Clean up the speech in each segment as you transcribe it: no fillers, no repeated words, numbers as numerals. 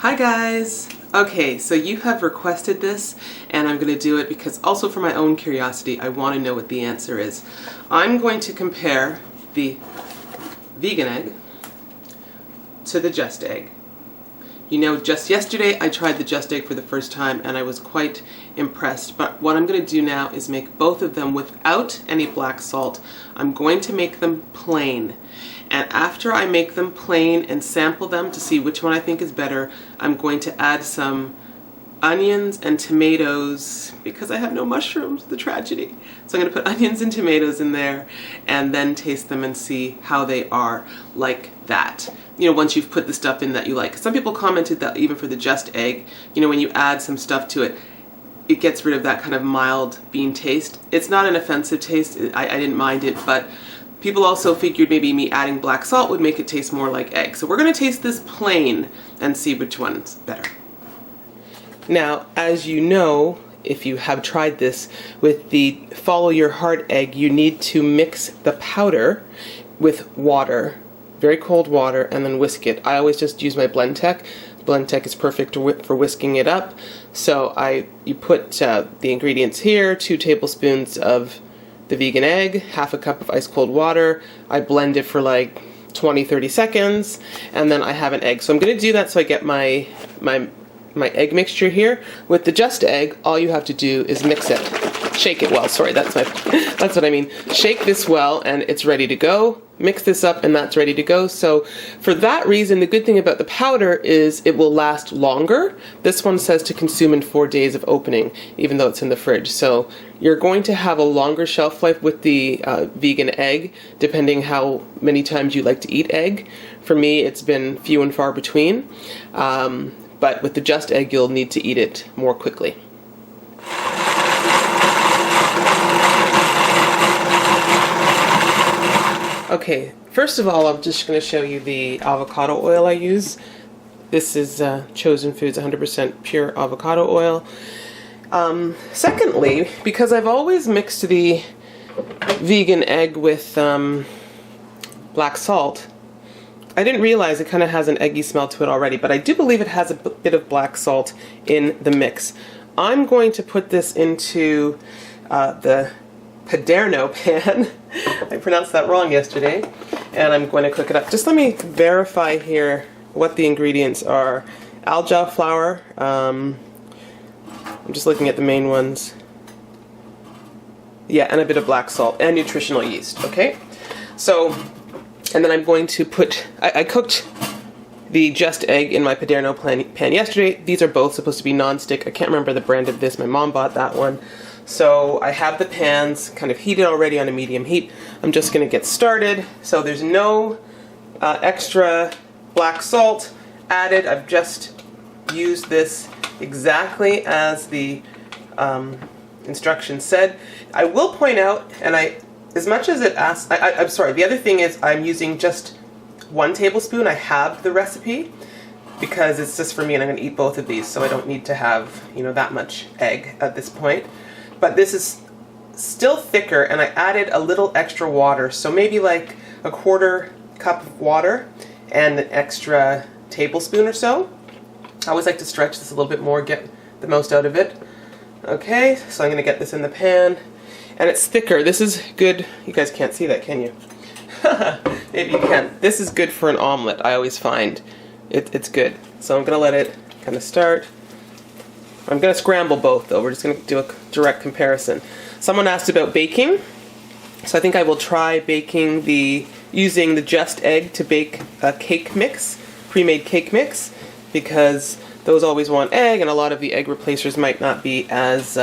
Hi guys! Okay, so you have requested this and I'm going to do it because also for my own curiosity I want to know what the answer is. I'm going to compare the vegan egg to the Just egg. You know, just yesterday I tried the Just egg for the first time and I was quite impressed, but what I'm going to do now is make both of them without any black salt. I'm going to make them plain. And after I make them plain and sample them to see which one I think is better, I'm going to add some onions and tomatoes because I have no mushrooms, the tragedy. So I'm going to put onions and tomatoes in there and then taste them and see how they are like that. You know, once you've put the stuff in that you like. Some people commented that even for the Just egg, you know, when you add some stuff to it, it gets rid of that kind of mild bean taste. It's not an offensive taste, I didn't mind it, but people also figured maybe me adding black salt would make it taste more like egg. So we're going to taste this plain and see which one's better. Now, as you know, if you have tried this, with the Follow Your Heart egg, you need to mix the powder with water, very cold water, and then whisk it. I always just use my Blendtec. Blendtec is perfect for whisking it up. So you put the ingredients here, 2 tablespoons of the vegan egg, half a cup of ice cold water. I blend it for like 20-30 seconds, and then I have an egg. So I'm going to do that so I get my egg mixture here. With the Just egg, all you have to do is mix it. Shake it well, sorry, that's what I mean. Shake this well and it's ready to go. Mix this up and that's ready to go. So for that reason, the good thing about the powder is it will last longer. This one says to consume in 4 days of opening, even though it's in the fridge. So you're going to have a longer shelf life with the vegan egg, depending how many times you like to eat egg. For me, it's been few and far between. But with the Just egg, you'll need to eat it more quickly. Okay, first of all, I'm just going to show you the avocado oil I use. This is Chosen Foods 100% pure avocado oil. Secondly, because I've always mixed the vegan egg with black salt, I didn't realize it kind of has an eggy smell to it already, but I do believe it has a bit of black salt in the mix. I'm going to put this into the Paderno pan. I pronounced that wrong yesterday, and I'm going to cook it up. Just let me verify here what the ingredients are. Alga flour, I'm just looking at the main ones. Yeah, and a bit of black salt and nutritional yeast, okay? So, and then I'm going to put, I cooked the Just egg in my Paderno pan yesterday. These are both supposed to be non-stick. I can't remember the brand of this. My mom bought that one. So I have the pans kind of heated already on a medium heat. I'm just going to get started. So there's no extra black salt added. I've just used this exactly as the instructions said. I will point out, and as much as it asks, I'm sorry, the other thing is I'm using just 1 tablespoon. I have the recipe because it's just for me and I'm going to eat both of these, so I don't need to have, you know, that much egg at this point. But this is still thicker, and I added a little extra water, so maybe like a 1/4 cup of water and an extra tablespoon or so. I always like to stretch this a little bit more, get the most out of it. Okay, so I'm going to get this in the pan, and it's thicker. This is good. You guys can't see that, can you? Maybe you can. This is good for an omelet, I always find. It's good. So I'm going to let it kind of start. I'm going to scramble both, though. We're just going to do a direct comparison. Someone asked about baking, so I think I will try baking using the Just egg to bake a cake mix, pre-made cake mix, because those always want egg, and a lot of the egg replacers might not be as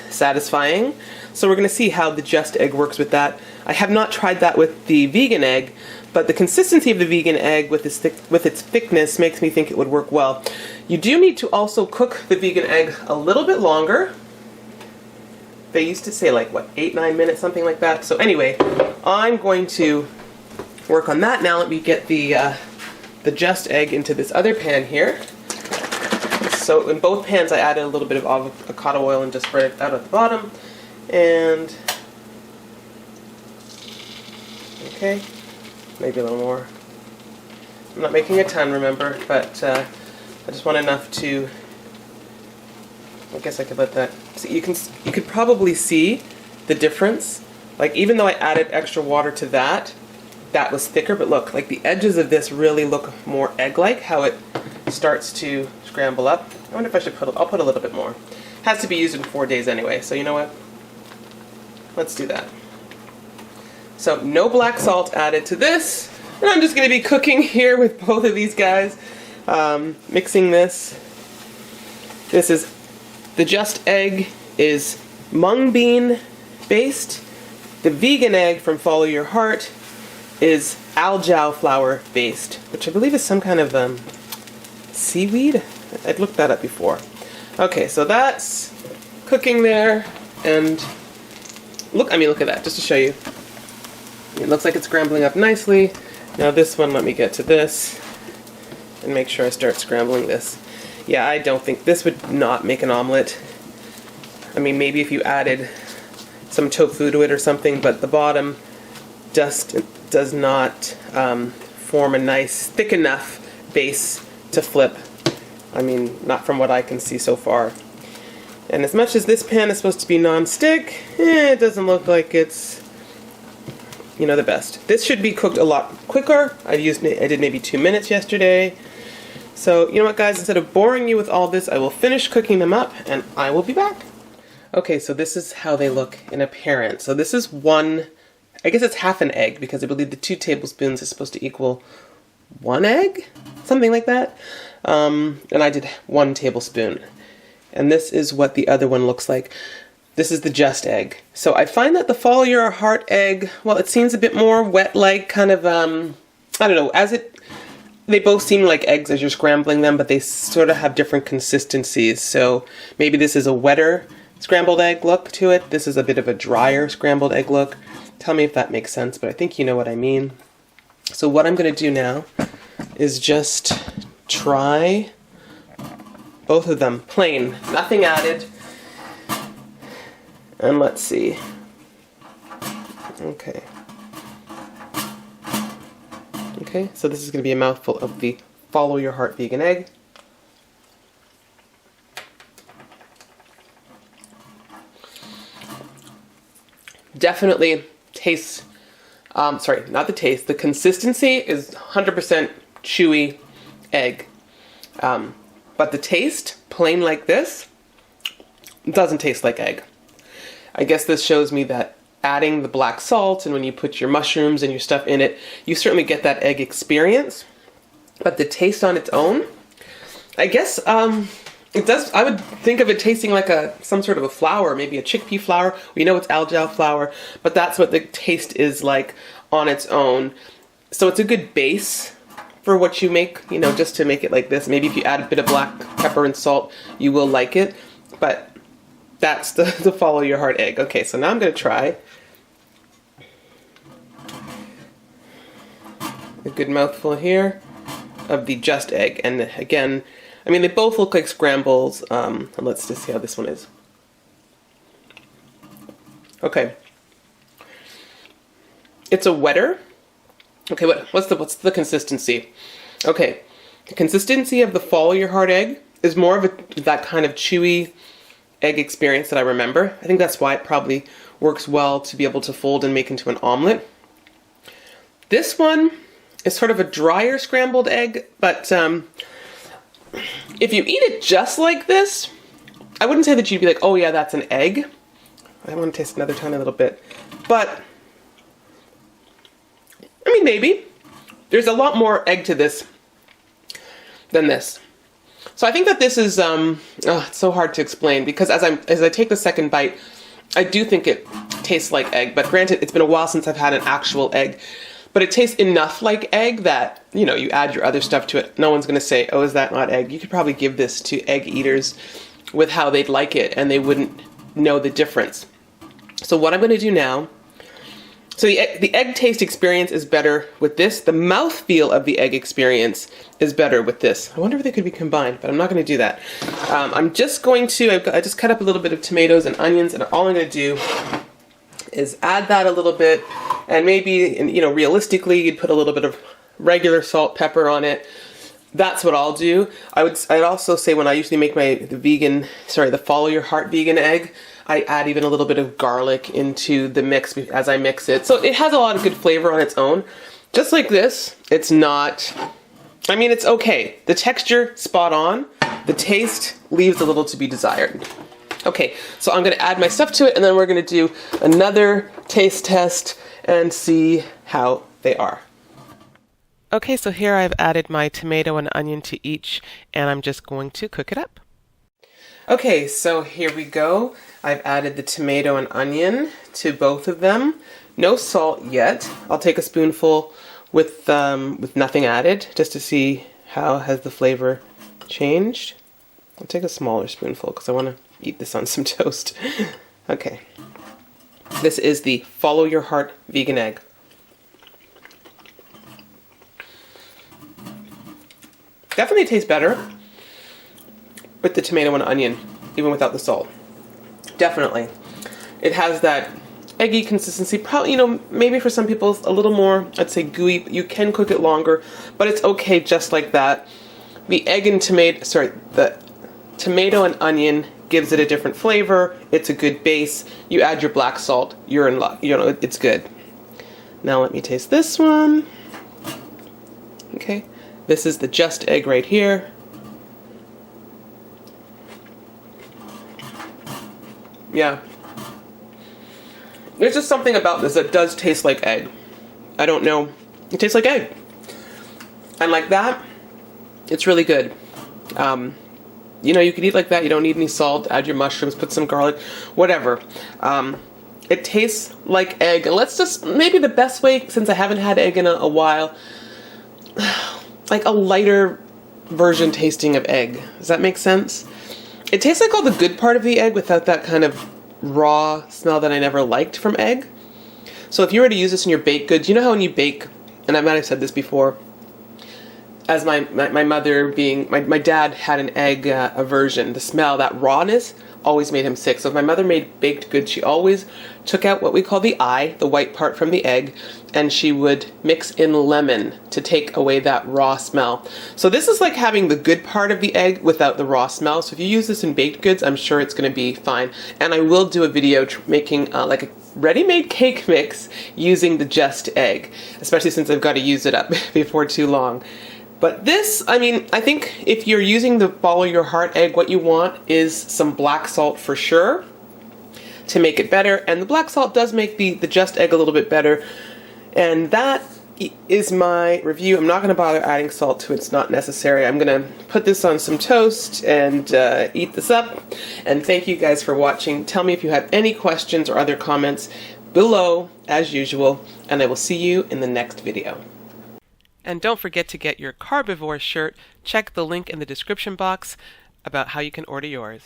satisfying. So we're going to see how the Just egg works with that. I have not tried that with the vegan egg, but the consistency of the vegan egg with its thickness makes me think it would work well. You do need to also cook the vegan egg a little bit longer. They used to say like, what, 8-9 minutes, something like that. So anyway, I'm going to work on that now. Let me get the Just egg into this other pan here. So in both pans I added a little bit of avocado oil and just spread it out at the bottom. And, okay, maybe a little more. I'm not making a ton, remember, but I just want enough to, I guess I could let that, so you could probably see the difference. Like even though I added extra water to that, that was thicker, but look, like the edges of this really look more egg-like, how it starts to scramble up. I wonder if I should I'll put a little bit more. It has to be used in 4 days anyway, so you know what? Let's do that. So no black salt added to this, and I'm just going to be cooking here with both of these guys, mixing this. This is, the Just Egg is mung bean based. The vegan egg from Follow Your Heart is algal flour based, which I believe is some kind of seaweed. I'd looked that up before. Okay, so that's cooking there, and look at that, just to show you. It looks like it's scrambling up nicely. Now this one, let me get to this and make sure I start scrambling this. Yeah, I don't think this would not make an omelet. I mean, maybe if you added some tofu to it or something, but the bottom just does not form a nice, thick enough base to flip. I mean, not from what I can see so far. And as much as this pan is supposed to be non-stick, it doesn't look like it's, you know, the best. This should be cooked a lot quicker. I did maybe 2 minutes yesterday. So, you know what, guys, instead of boring you with all this, I will finish cooking them up and I will be back. Okay, so this is how they look in appearance. So this is one, I guess it's half an egg, because I believe the 2 tablespoons is supposed to equal 1 egg, something like that. And I did 1 tablespoon. And this is what the other one looks like. This is the Just Egg. So I find that the Follow Your Heart egg, well, it seems a bit more wet-like, kind of, I don't know, they both seem like eggs as you're scrambling them, but they sort of have different consistencies. So maybe this is a wetter scrambled egg look to it. This is a bit of a drier scrambled egg look. Tell me if that makes sense, but I think you know what I mean. So what I'm going to do now is just try both of them plain, nothing added. And let's see. Okay. Okay, so this is going to be a mouthful of the Follow Your Heart vegan egg. Definitely tastes, sorry, not the taste, the consistency is 100% chewy egg. But the taste, plain like this, doesn't taste like egg. I guess this shows me that adding the black salt and when you put your mushrooms and your stuff in it, you certainly get that egg experience. But the taste on its own, I guess, it does, I would think of it tasting like some sort of a flour, maybe a chickpea flour. We know it's algal flour, but that's what the taste is like on its own. So it's a good base for what you make, you know, just to make it like this. Maybe if you add a bit of black pepper and salt, you will like it. But that's the Follow Your Heart egg. Okay, so now I'm going to try a good mouthful here of the Just Egg. And again, I mean, they both look like scrambles. Let's just see how this one is. Okay. It's a wetter. Okay, what's the consistency? Okay, the consistency of the Follow Your Heart egg is more of that kind of chewy egg experience that I remember. I think that's why it probably works well to be able to fold and make into an omelet. This one is sort of a drier scrambled egg, but if you eat it just like this, I wouldn't say that you'd be like, oh yeah, that's an egg. I want to taste another tiny little bit. But, I mean, maybe. There's a lot more egg to this than this. So I think that this is, it's so hard to explain because as I take the second bite, I do think it tastes like egg. But granted, it's been a while since I've had an actual egg. But it tastes enough like egg that, you know, you add your other stuff to it. No one's going to say, oh, is that not egg? You could probably give this to egg eaters with how they'd like it, and they wouldn't know the difference. So what I'm going to do now, so the egg taste experience is better with this. The mouthfeel of the egg experience is better with this. I wonder if they could be combined, but I'm not going to do that. I'm just going to, I just cut up a little bit of tomatoes and onions, and all I'm going to do is add that a little bit, and maybe, you know, realistically, you'd put a little bit of regular salt, pepper on it. that's what I'll do. I'd also say when I usually make the follow your heart vegan egg, I add even a little bit of garlic into the mix as I mix it. So it has a lot of good flavor on its own. Just like this, it's not, I mean, it's okay. The texture, spot on. The taste leaves a little to be desired. Okay, so I'm gonna add my stuff to it and then we're gonna do another taste test and see how they are. Okay, so here I've added my tomato and onion to each and I'm just going to cook it up. Okay, so here we go. I've added the tomato and onion to both of them. No salt yet. I'll take a spoonful with nothing added just to see how has the flavor changed. I'll take a smaller spoonful because I want to eat this on some toast. Okay. This is the Follow Your Heart vegan egg. Definitely tastes better with the tomato and onion, even without the salt. Definitely. It has that eggy consistency, probably, you know, maybe for some people a little more, I'd say gooey. You can cook it longer, but it's okay just like that. The the tomato and onion gives it a different flavor. It's a good base. You add your black salt, you're in luck. You know, it's good. Now let me taste this one. Okay, this is the Just egg right here. Yeah. There's just something about this that does taste like egg. I don't know. It tastes like egg. And like that, it's really good. You know, you could eat like that. You don't need any salt. Add your mushrooms, put some garlic, whatever. It tastes like egg. And let's just, maybe the best way, since I haven't had egg in a while, like a lighter version tasting of egg. Does that make sense? It tastes like all the good part of the egg without that kind of raw smell that I never liked from egg. So if you were to use this in your baked goods, you know how when you bake, and I might have said this before, as my mother being, my dad had an egg aversion. The smell, that rawness, always made him sick. So if my mother made baked goods, she always took out what we call the eye, the white part from the egg, and she would mix in lemon to take away that raw smell. So this is like having the good part of the egg without the raw smell. So if you use this in baked goods, I'm sure it's going to be fine. And I will do a video making like a ready-made cake mix using the Just egg, especially since I've got to use it up before too long. But this, I mean, I think if you're using the Follow Your Heart egg, what you want is some black salt for sure to make it better. And the black salt does make the Just egg a little bit better. And that is my review. I'm not going to bother adding salt to it. It's not necessary. I'm going to put this on some toast and eat this up. And thank you guys for watching. Tell me if you have any questions or other comments below, as usual. And I will see you in the next video. And don't forget to get your Carbivore shirt. Check the link in the description box about how you can order yours.